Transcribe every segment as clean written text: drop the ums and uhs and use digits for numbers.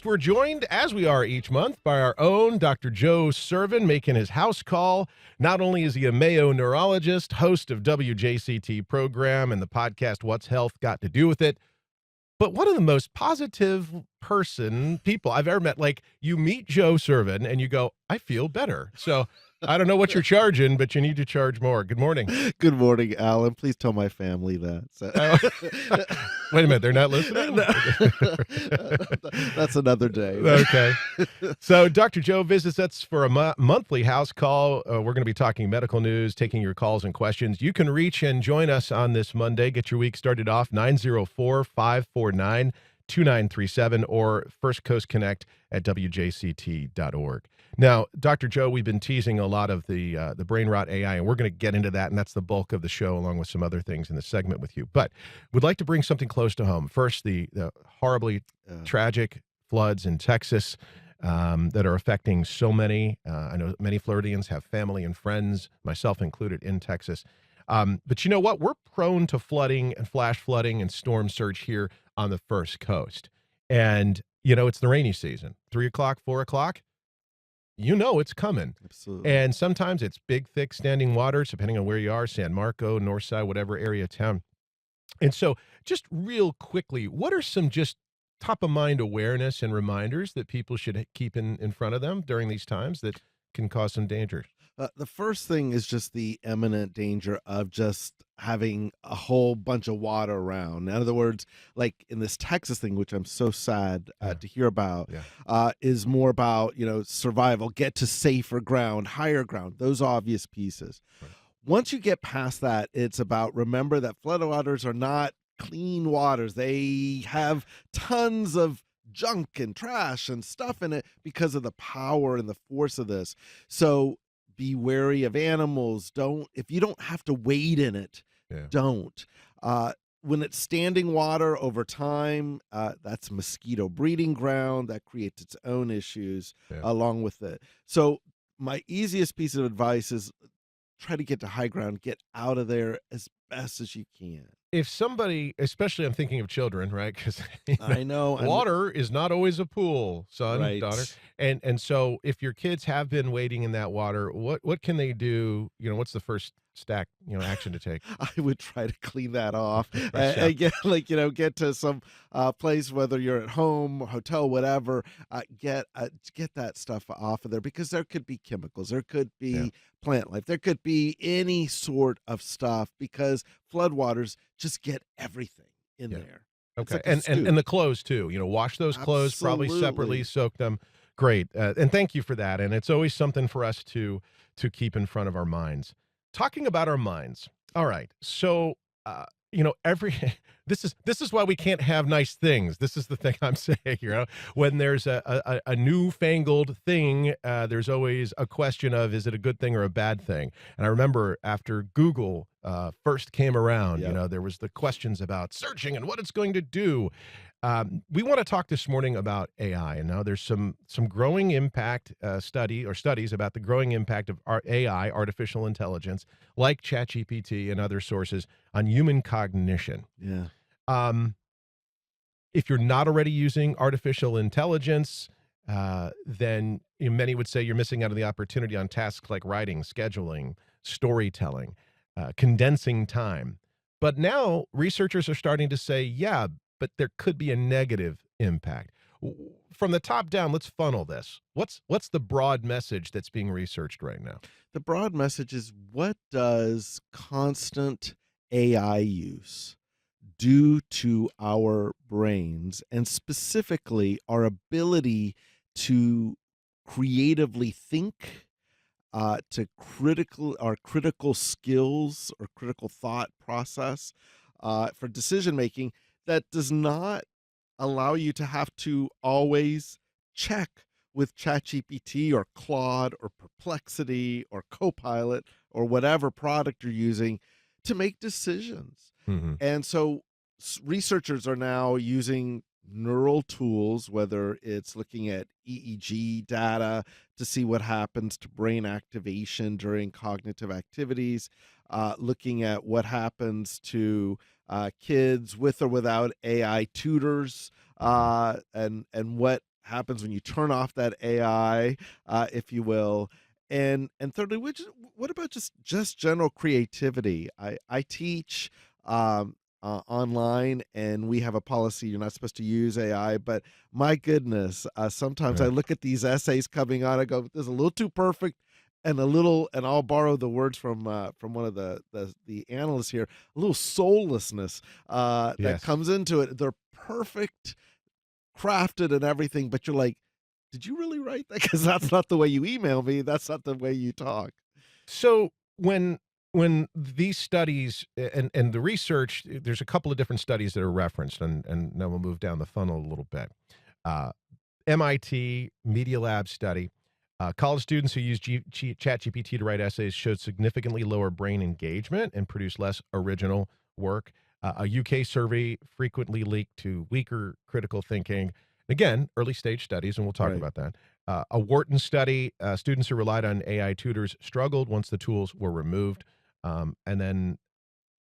we're joined, as we are each month, by our own Dr. Joe Sirven making his house call. Not only is he a Mayo neurologist, host of WJCT program and the podcast What's Health Got to Do with It, but one of the most positive people I've ever met. Like, you meet Joe Sirven and you go, I feel better. So I don't know what you're charging, but you need to charge more. Good morning. Good morning, Alan. Please tell my family that. Wait a minute, they're not listening? That's another day. Okay. So Dr. Joe visits us for a monthly house call. We're going to be talking medical news, taking your calls and questions. You can reach and join us on this Monday. Get your week started off, 904-549-2937 or First Coast Connect at WJCT.org. Now, Dr. Joe, we've been teasing a lot of the brain rot AI, and we're going to get into that, and that's the bulk of the show, along with some other things in the segment with you. But we'd like to bring something close to home. First, the horribly tragic floods in Texas that are affecting so many. I know many Floridians have family and friends, myself included, in Texas. But you know what? We're prone to flooding and flash flooding and storm surge here on the First Coast. And, it's the rainy season. 3 o'clock, 4 o'clock. It's coming. Absolutely. And sometimes it's big, thick, standing waters, depending on where you are, San Marco, North Side, whatever area of town. And so just real quickly, what are some just top-of-mind awareness and reminders that people should keep in front of them during these times that can cause some danger? The first thing is just the imminent danger of just having a whole bunch of water around. In other words, like in this Texas thing, which I'm so sad to hear about, is more about, survival, get to safer ground, higher ground, those obvious pieces. Right. Once you get past that, it's about remember that floodwaters are not clean waters. They have tons of junk and trash and stuff in it because of the power and the force of this. So be wary of animals. If you don't have to wade in it, don't. When it's standing water over time, that's mosquito breeding ground that creates its own issues along with it. So my easiest piece of advice is try to get to high ground, get out of there as best as you can. If somebody, especially I'm thinking of children, right? Because I know water is not always a pool, son, Right. daughter. And so if your kids have been wading in that water, what can they do? What's the first action to take? I would try to clean that off Fresh out. and get to some place, whether you're at home, hotel, whatever. Get that stuff off of there because there could be chemicals, there could be plant life, there could be any sort of stuff because floodwaters just get everything in there. It's Okay, like a and stew. the clothes too. Wash those clothes, probably separately, Absolutely. soak them. Great, and thank you for that. And it's always something for us to keep in front of our minds. Talking about our minds. All right, so every this is why we can't have nice things. This is the thing I'm saying. When there's a newfangled thing, there's always a question of is it a good thing or a bad thing? And I remember after Google first came around, there was the questions about searching and what it's going to do. We want to talk this morning about AI, and now there's some growing impact studies about the growing impact of AI, artificial intelligence, like ChatGPT and other sources, on human cognition. Yeah. If you're not already using artificial intelligence, then many would say you're missing out on the opportunity on tasks like writing, scheduling, storytelling, condensing time. But now researchers are starting to say, but there could be a negative impact. From the top down, let's funnel this. What's the broad message that's being researched right now? The broad message is what does constant AI use do to our brains and specifically our ability to creatively think, to critical skills or critical thought process for decision making that does not allow you to have to always check with ChatGPT or Claude or Perplexity or Copilot or whatever product you're using to make decisions. Mm-hmm. And so researchers are now using neural tools, whether it's looking at EEG data to see what happens to brain activation during cognitive activities, looking at what happens to kids with or without AI tutors, and what happens when you turn off that AI, if you will? And thirdly, what about just general creativity? I teach online, and we have a policy you're not supposed to use AI. But my goodness, sometimes I Right. look at these essays coming on, I go, "This is a little too perfect." And and I'll borrow the words from one of the analysts here, a little soullessness that Yes. comes into it. They're perfect, crafted, and everything, but you're like, did you really write that? Because that's not the way you email me. That's not the way you talk. So when these studies and the research, there's a couple of different studies that are referenced, and now we'll move down the funnel a little bit. Uh, MIT Media Lab study. College students who use ChatGPT to write essays showed significantly lower brain engagement and produced less original work. A UK survey frequently leaked to weaker critical thinking. Again, early stage studies, and we'll talk Right. about that. A Wharton study, students who relied on AI tutors struggled once the tools were removed. And then,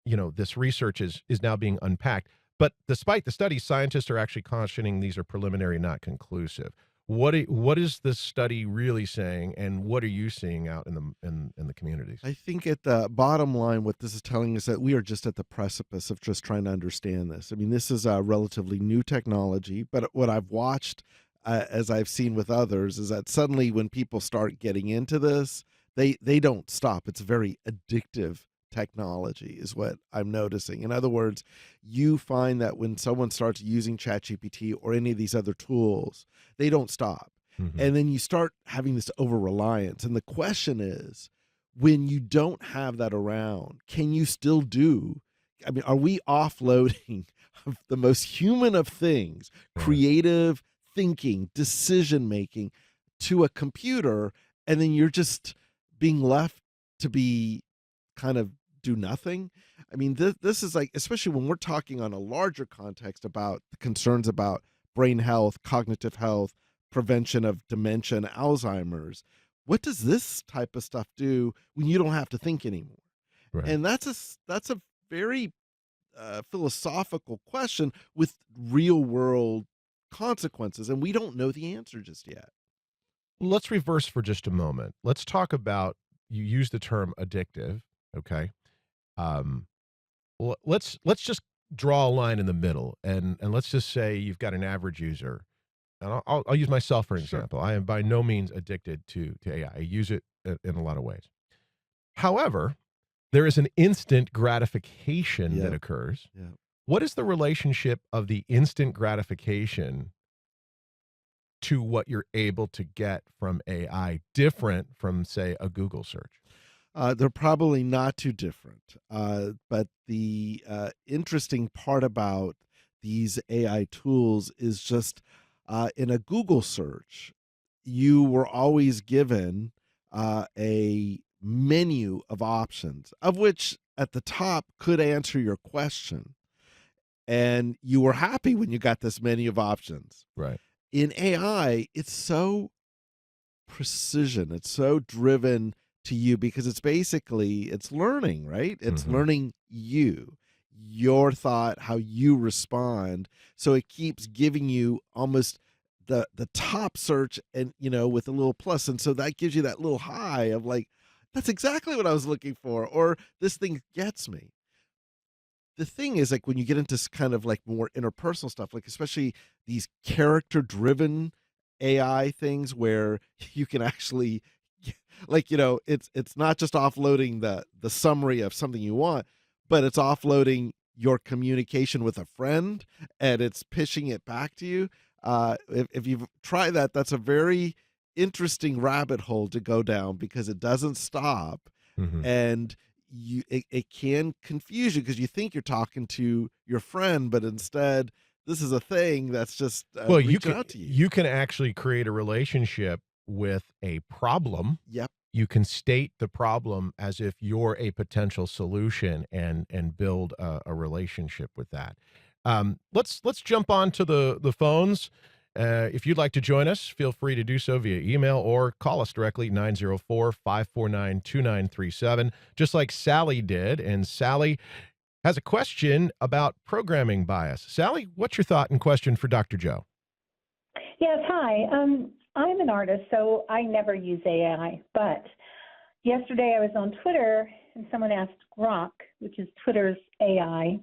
this research is now being unpacked. But despite the study, scientists are actually cautioning these are preliminary, not conclusive. What is this study really saying, and what are you seeing out in the communities? I think at the bottom line, what this is telling us that we are just at the precipice of just trying to understand this. I mean, this is a relatively new technology, but what I've watched, as I've seen with others, is that suddenly when people start getting into this, they don't stop. It's very addictive technology, is what I'm noticing. In other words, you find that when someone starts using ChatGPT or any of these other tools, they don't stop. Mhm. And then you start having this over reliance. And the question is, when you don't have that around, can you still do? I mean, are we offloading of the most human of things, Yeah. creative thinking, decision making, to a computer, and then you're just being left to be kind of do nothing? I mean, this is like, especially when we're talking on a larger context about the concerns about brain health, cognitive health, prevention of dementia and Alzheimer's. What does this type of stuff do when you don't have to think anymore? Right. And that's a very philosophical question with real world consequences, and we don't know the answer just yet. Let's reverse for just a moment. Let's talk about, you use the term addictive, okay? Um, let's just draw a line in the middle, and let's just say you've got an average user, and I'll use myself for Sure. example. I am by no means addicted to AI. I use it in a lot of ways. However, there is an instant gratification that Yep. occurs. Yep. What is the relationship of the instant gratification to what you're able to get from AI different from, say, a Google search? They're probably not too different. But the interesting part about these AI tools is just in a Google search, you were always given a menu of options, of which at the top could answer your question. And you were happy when you got this menu of options. Right. In AI, it's so precision. It's so driven to you because it's learning, right? It's Mhm. learning you, your thought, how you respond. So it keeps giving you almost the top search, and with a little plus. And so that gives you that little high of like, that's exactly what I was looking for, or this thing gets me. The thing is, like, when you get into kind of like more interpersonal stuff, like especially these character driven AI things where you can actually like, it's not just offloading the summary of something you want, but it's offloading your communication with a friend, and it's pitching it back to you. If you've tried that, that's a very interesting rabbit hole to go down because it doesn't stop. Mhm. And it can confuse you because you think you're talking to your friend, but instead this is a thing that's just Well, reaching out to you. you can actually create a relationship with a problem. Yep. You can state the problem as if you're a potential solution and build a relationship with that. Let's jump on to the phones. If you'd like to join us, feel free to do so via email or call us directly, 904-549-2937, just like Sally did. And Sally has a question about programming bias. Sally, what's your thought and question for Dr. Joe? Yes, hi. I'm an artist, so I never use AI. But yesterday I was on Twitter and someone asked Grok, which is Twitter's AI,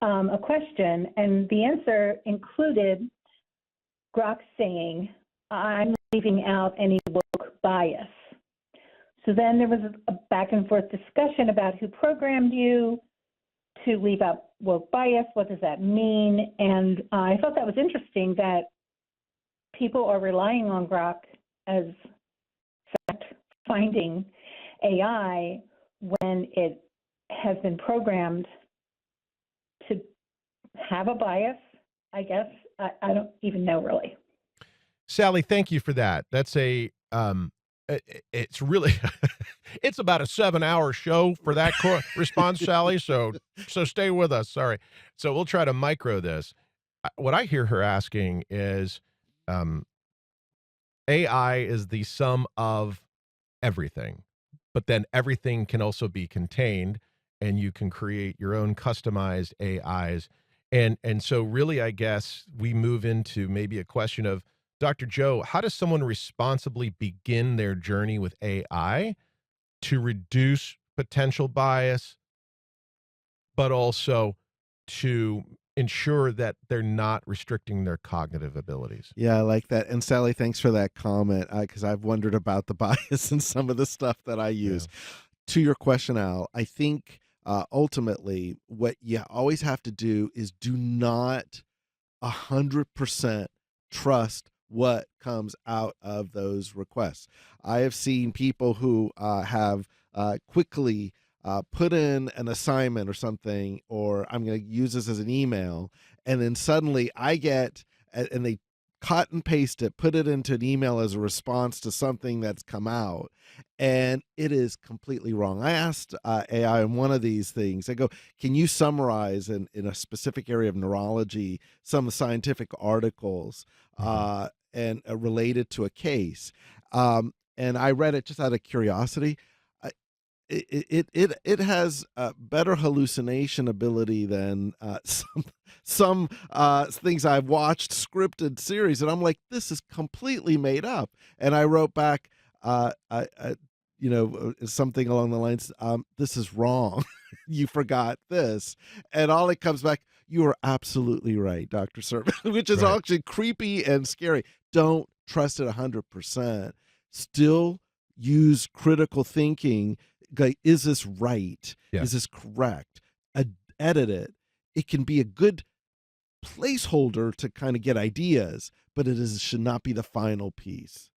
a question, and the answer included Grok saying, "I'm leaving out any woke bias." So then there was a back and forth discussion about who programmed you to leave out woke bias. What does that mean? And I thought that was interesting that people are relying on Grok as fact-finding AI when it has been programmed to have a bias, I guess. I don't even know, really. Sally, thank you for that. That's it's really, it's about a 7-hour show for that response, Sally. So stay with us. Sorry. So we'll try to micro this. What I hear her asking is, AI is the sum of everything, but then everything can also be contained, and you can create your own customized AIs. And so really, I guess we move into maybe a question of, Dr. Joe, how does someone responsibly begin their journey with AI to reduce potential bias, but also to ensure that they're not restricting their cognitive abilities? Yeah, I like that. And Sally, thanks for that comment, because I've wondered about the bias in some of the stuff that I use. Yeah. To your question, Al, I think ultimately what you always have to do is do not 100% trust what comes out of those requests. I have seen people who have quickly put in an assignment or something, or I'm going to use this as an email, and then suddenly I get, and they cut and paste it, put it into an email as a response to something that's come out, and it is completely wrong. I asked AI on one of these things, I go, can you summarize in a specific area of neurology some scientific articles and related to a case? And I read it just out of curiosity. It has better hallucination ability than some things I've watched scripted series, and I'm like, this is completely made up. And I wrote back, something along the lines, this is wrong. You forgot this, and all it comes back, you are absolutely right, Dr. Sirven, which is Right. actually creepy and scary. Don't trust it 100%. Still use critical thinking. Like, is this right? Yeah. Is this correct? Edit it. It can be a good placeholder to kind of get ideas, but should not be the final piece.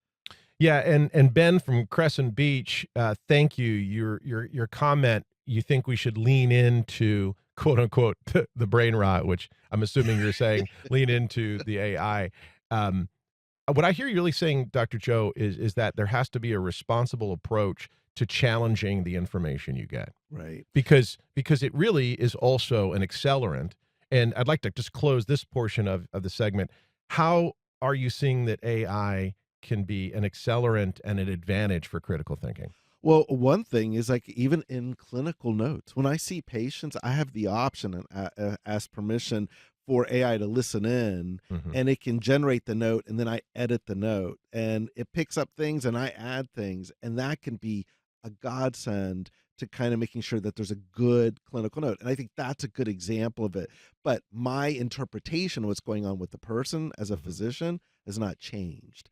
Yeah, and Ben from Crescent Beach, thank you. Your comment, you think we should lean into, quote unquote, the brain rot, which I'm assuming you're saying lean into the AI. What I hear you really saying, Dr. Joe, is that there has to be a responsible approach to challenging the information you get. Right. Because it really is also an accelerant. And I'd like to just close this portion of the segment. How are you seeing that AI can be an accelerant and an advantage for critical thinking? Well, one thing is, like, even in clinical notes, when I see patients, I have the option and ask permission for AI to listen in, and it can generate the note, and then I edit the note, and it picks up things and I add things, and that can be a godsend to kind of making sure that there's a good clinical note. And I think that's a good example of it. But my interpretation of what's going on with the person as a physician has not changed.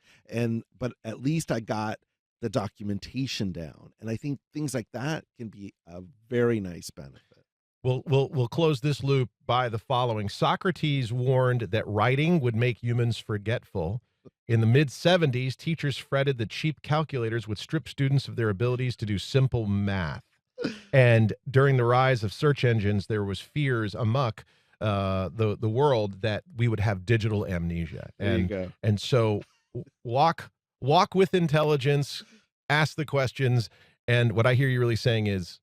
But at least I got the documentation down. And I think things like that can be a very nice benefit. We'll close this loop by the following. Socrates warned that writing would make humans forgetful. In the mid-70s, teachers fretted that cheap calculators would strip students of their abilities to do simple math. And during the rise of search engines, there was fears amok the world that we would have digital amnesia. There you go. And so walk with intelligence, ask the questions, and what I hear you really saying is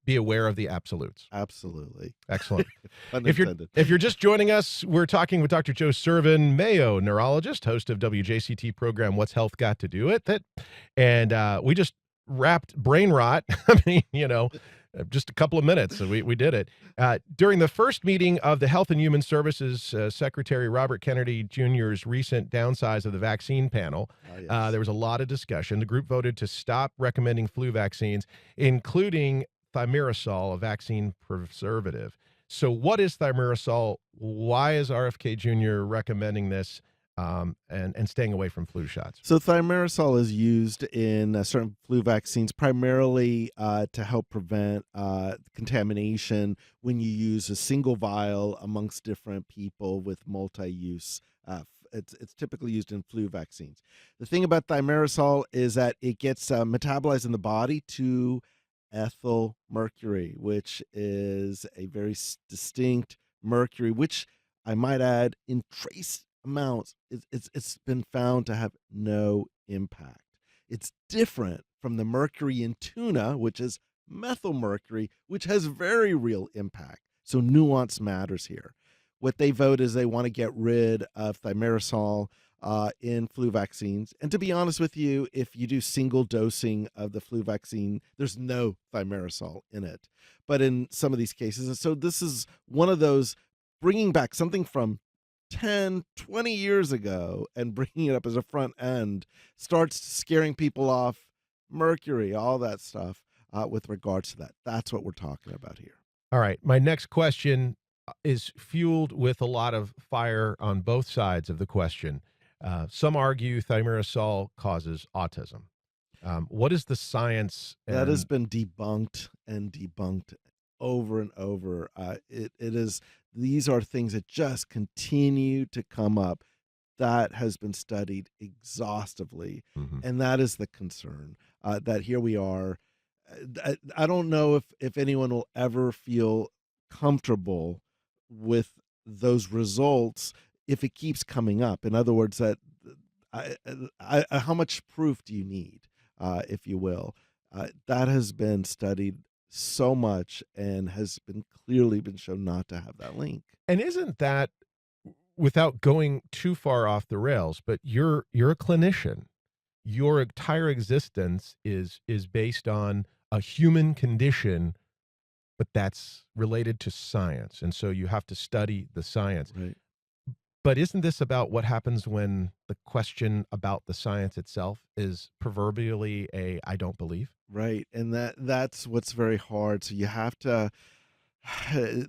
be aware of the absolutes. Absolutely. Excellent. Unintended. If you're just joining us, we're talking with Dr. Joe Sirven, Mayo neurologist, host of WJCT program What's Health Got to Do with It? And we just wrapped brain rot. I mean, Just a couple of minutes, so we did it. During the first meeting of the Health and Human Services Secretary Robert Kennedy Jr.'s recent downsize of the vaccine panel, Yes. there was a lot of discussion. The group voted to stop recommending flu vaccines, including thimerosal, a vaccine preservative. So what is thimerosal? Why is RFK Jr. recommending this and staying away from flu shots? So thimerosal is used in certain flu vaccines primarily to help prevent contamination when you use a single vial amongst different people with multi-use. It's typically used in flu vaccines. The thing about thimerosal is that it gets metabolized in the body to ethyl mercury, which is a very distinct mercury, which I might add in trace amounts, it's been found to have no impact. It's different from the mercury in tuna, which is methyl mercury, which has very real impact. So nuance matters here. What they vote is they want to get rid of thimerosal in flu vaccines. And to be honest with you, if you do single dosing of the flu vaccine, there's no thimerosal in it. But in some of these cases, and so this is one of those bringing back something from 10, 20 years ago and bringing it up as a front end starts scaring people off. Mercury, all that stuff with regards to that. That's what we're talking about here. All right. My next question is fueled with a lot of fire on both sides of the question. Some argue thimerosal causes autism. What is the science? That has been debunked and debunked over and over. It is. These are things that just continue to come up. That has been studied exhaustively, and that is the concern. That here we are. I don't know if anyone will ever feel comfortable with those results if it keeps coming up. In other words, that how much proof do you need, if you will? That has been studied so much and has been clearly been shown not to have that link. And isn't that, without going too far off the rails, but you're a clinician. Your entire existence is based on a human condition, but that's related to science. And so you have to study the science. Right. But isn't this about what happens when the question about the science itself is proverbially a I don't believe? Right. And that's what's very hard. So you have to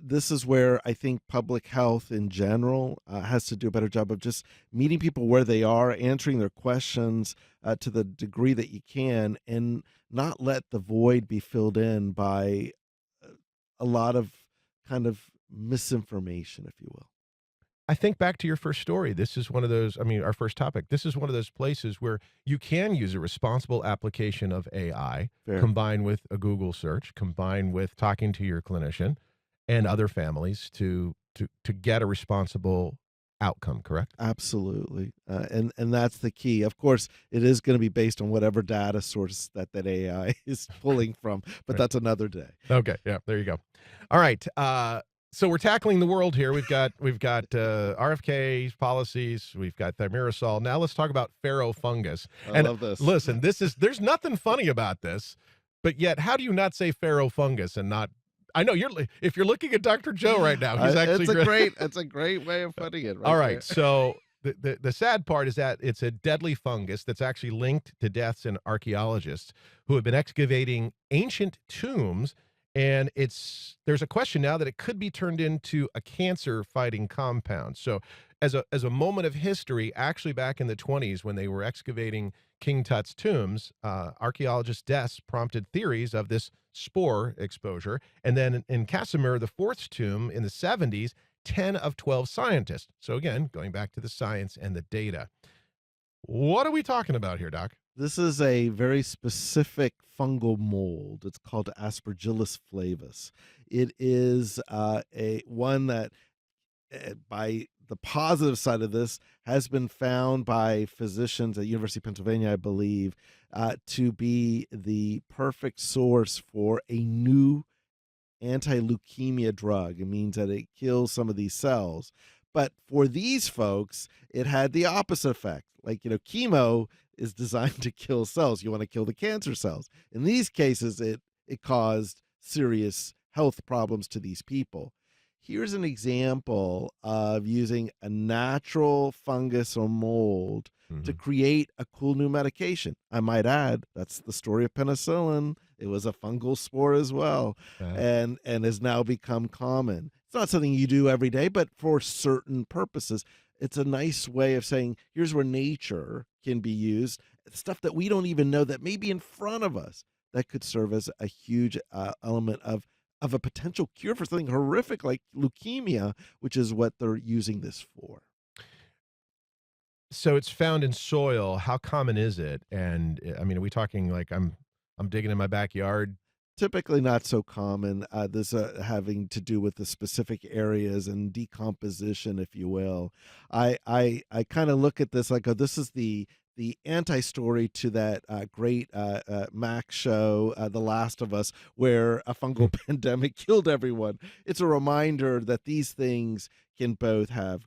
this is where I think public health in general has to do a better job of just meeting people where they are, answering their questions to the degree that you can, and not let the void be filled in by a lot of kind of misinformation, if you will. I think back to your first story. This is one of those, I mean, our first topic. This is one of those places where you can use a responsible application of AI Fair. combined with a Google search, combined with talking to your clinician and other families to get a responsible outcome, correct? Absolutely. And that's the key. Of course, it is going to be based on whatever data source that AI is pulling from, but Right. that's another day. Okay. Yeah, there you go. All right. So we're tackling the world here. We've got RFK policies. We've got thimerosal. Now let's talk about fungus. I love this. Listen, there's nothing funny about this, but yet how do you not say fungus and not? I know if you're looking at Dr. Joe right now, he's actually it's a great way of putting it. Right All right. there. So the sad part is that it's a deadly fungus that's actually linked to deaths in archaeologists who have been excavating ancient tombs. And there's a question now that it could be turned into a cancer-fighting compound. So as a moment of history, actually back in the 20s when they were excavating King Tut's tombs, archaeologists' deaths prompted theories of this spore exposure. And then in Casimir IV's tomb in the 70s, 10 of 12 scientists. So again, going back to the science and the data. What are we talking about here, Doc? This is a very specific fungal mold. It's called Aspergillus flavus. It is a one that, by the positive side of this, has been found by physicians at University of Pennsylvania, I believe, to be the perfect source for a new anti-leukemia drug. It means that it kills some of these cells. But for these folks, it had the opposite effect. Like, chemo is designed to kill cells. You want to kill the cancer cells. In these cases, it caused serious health problems to these people. Here's an example of using a natural fungus or mold to Mhm. create a cool new medication. I might add, that's the story of penicillin. It was a fungal spore as well, Uh, and has now become common. It's not something you do every day, but for certain purposes, it's a nice way of saying, here's where nature can be used, stuff that we don't even know that may be in front of us that could serve as a huge element of a potential cure for something horrific like leukemia, which is what they're using this for. so it's found in soil. How common is it? And I mean, are we talking like I'm digging in my backyard? Typically not so common. This having to do with the specific areas and decomposition, if you will. I kind of look at this like, oh, this is the anti-story to that great Max show, The Last of Us, where a fungal pandemic killed everyone. It's a reminder that these things can both have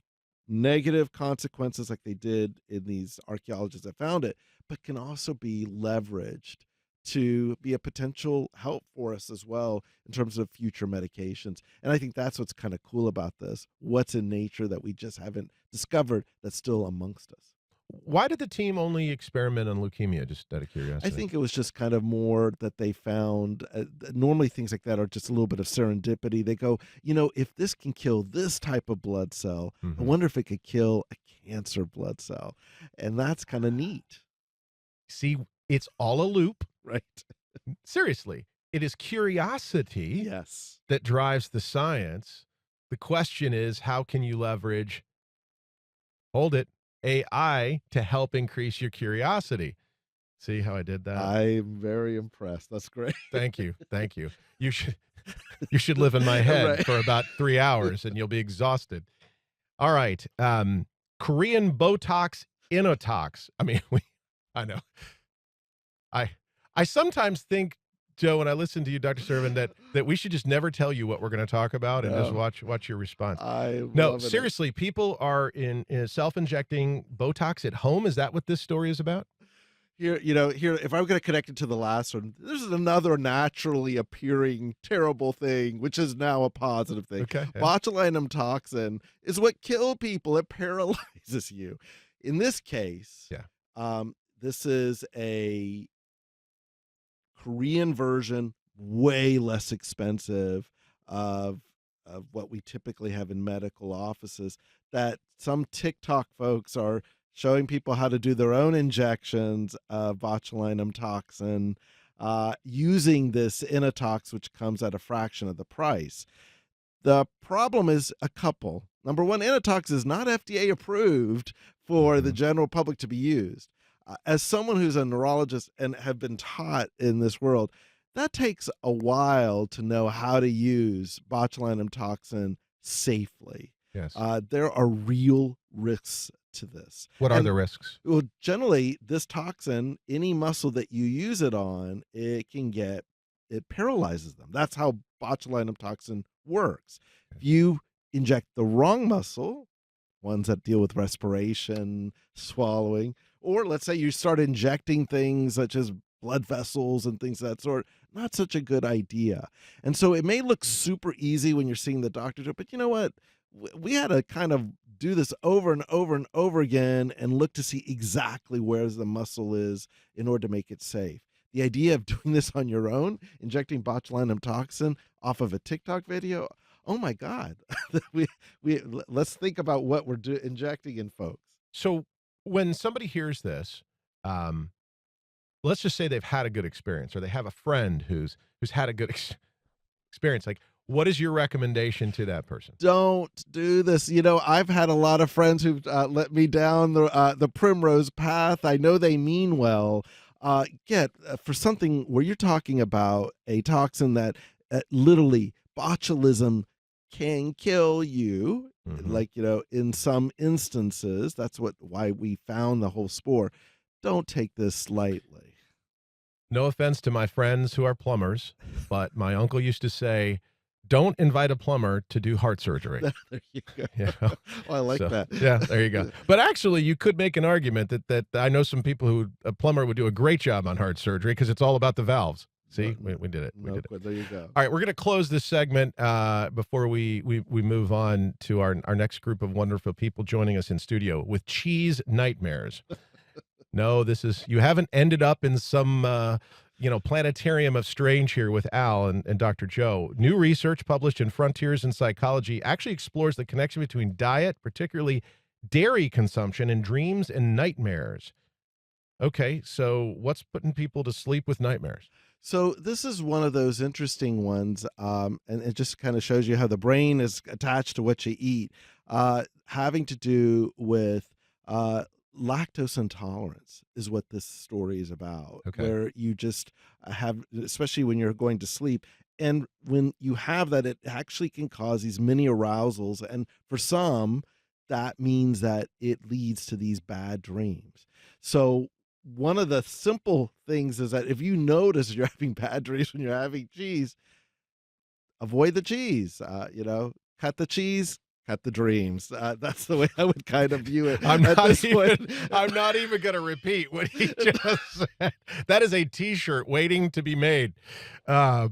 negative consequences, like they did in these archaeologists that found it, but can also be leveraged to be a potential help for us as well in terms of future medications. And I think that's what's kind of cool about this. What's in nature that we just haven't discovered that's still amongst us. Why did the team only experiment on leukemia? Just out of I curiosity. think it was just kind of more that they found normally things like that are just a little bit of serendipity. They go, if this can kill this type of blood cell, I Mhm. wonder if it could kill a cancer blood cell. And that's kind of neat, See, it's all a loop. right? Seriously, it is curiosity Yes. that drives the science. The question is, how can you leverage, hold it, AI to help increase your curiosity? See how I did that? I'm very impressed. That's great. Thank you. Thank you. You should you should live in my head Right. for about 3 hours and you'll be exhausted. All right. Korean Botox Inotox. I mean, I know. I I sometimes think, Joe, when I listen to you, Dr. Sirven, that we should just never tell you what we're going to talk about and just No. watch your response. I'm No, loving it. seriously, people are in self-injecting Botox at home. Is that what this story is about? Here, if I'm going to connect it to the last one, this is another naturally appearing terrible thing, which is now a positive thing. Okay. Yeah. Botulinum toxin is what kills people. It paralyzes you. In this case, Yeah. this is a Korean version, way less expensive of what we typically have in medical offices, that some TikTok folks are showing people how to do their own injections of botulinum toxin using this Inotox, which comes at a fraction of the price. The problem is a couple. Number one, Inotox is not FDA approved for the Mhm. general public to be used. As someone who's a neurologist and have been taught in this world, that takes a while to know how to use botulinum toxin safely. Yes. There are real risks to this. What are And the risks? well, generally, this toxin, any muscle that you use it on, it paralyzes them. That's how botulinum toxin works. If you inject the wrong muscle, ones that deal with respiration, swallowing, or let's say you start injecting things such as blood vessels and things of that sort, not such a good idea. And so it may look super easy when you're seeing the doctor do it, but you know what? We had to kind of do this over and over and over again and look to see exactly where the muscle is in order to make it safe. The idea of doing this on your own, injecting botulinum toxin off of a TikTok video, oh my God. Let's think about what we're injecting in folks. So when somebody hears this, um, let's just say they've had a good experience, or they have a friend who's had a good experience. Like, what is your recommendation to that person? Don't do this. I've had a lot of friends who've let me down the primrose path. I know they mean well. Get for something where you're talking about a toxin that literally botulism can kill you. Mhm. Like, in some instances, that's why we found the whole spore. Don't take this lightly. No offense to my friends who are plumbers, but my uncle used to say, "Don't invite a plumber to do heart surgery." There you go. You know? Oh, I like So, that. yeah, there you go. But actually, you could make an argument that I know some people who a plumber would do a great job on heart surgery because it's all about the valves. See, we did it. We No, did it. there you go. All right, we're going to close this segment before we move on to our next group of wonderful people joining us in studio with cheese nightmares. No, you haven't ended up in some planetarium of strange here with Al and Dr. Joe. New research published in Frontiers in Psychology actually explores the connection between diet, particularly dairy consumption, and dreams and nightmares. Okay, so what's putting people to sleep with nightmares? So this is one of those interesting ones, and it just kind of shows you how the brain is attached to what you eat, having to do with lactose intolerance is what this story is about, Okay. where you just have, especially when you're going to sleep, and when you have that, it actually can cause these mini arousals, and for some, that means that it leads to these bad dreams. So one of the simple things is that if you notice you're having bad dreams when you're having cheese, avoid the cheese. Cut the cheese, cut the dreams. That's the way I would kind of view it. I'm at not this even, point. I'm not even going to repeat what he just said. That is a T-shirt waiting to be made. All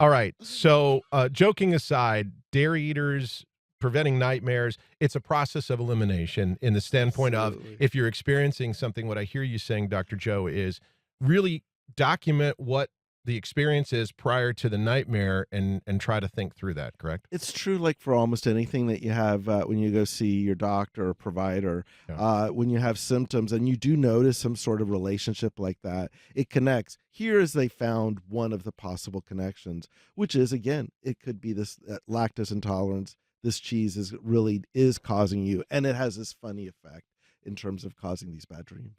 right. So, joking aside, dairy eaters preventing nightmares, it's a process of elimination in the standpoint Absolutely. of if you're experiencing something, what I hear you saying, Dr. Joe, is really document what the experience is prior to the nightmare and try to think through that, correct? It's true, like for almost anything that you have when you go see your doctor or provider, Yeah. when you have symptoms and you do notice some sort of relationship like that, it connects. Here is they found one of the possible connections, which is, again, it could be this lactose intolerance. This cheese is causing you, and it has this funny effect in terms of causing these bad dreams.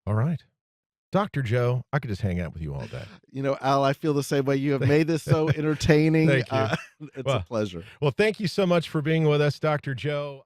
All right. Dr. Joe, I could just hang out with you all day. Al, I feel the same way. You have made this so entertaining. Thank you. It's a pleasure. Well, thank you so much for being with us, Dr. Joe.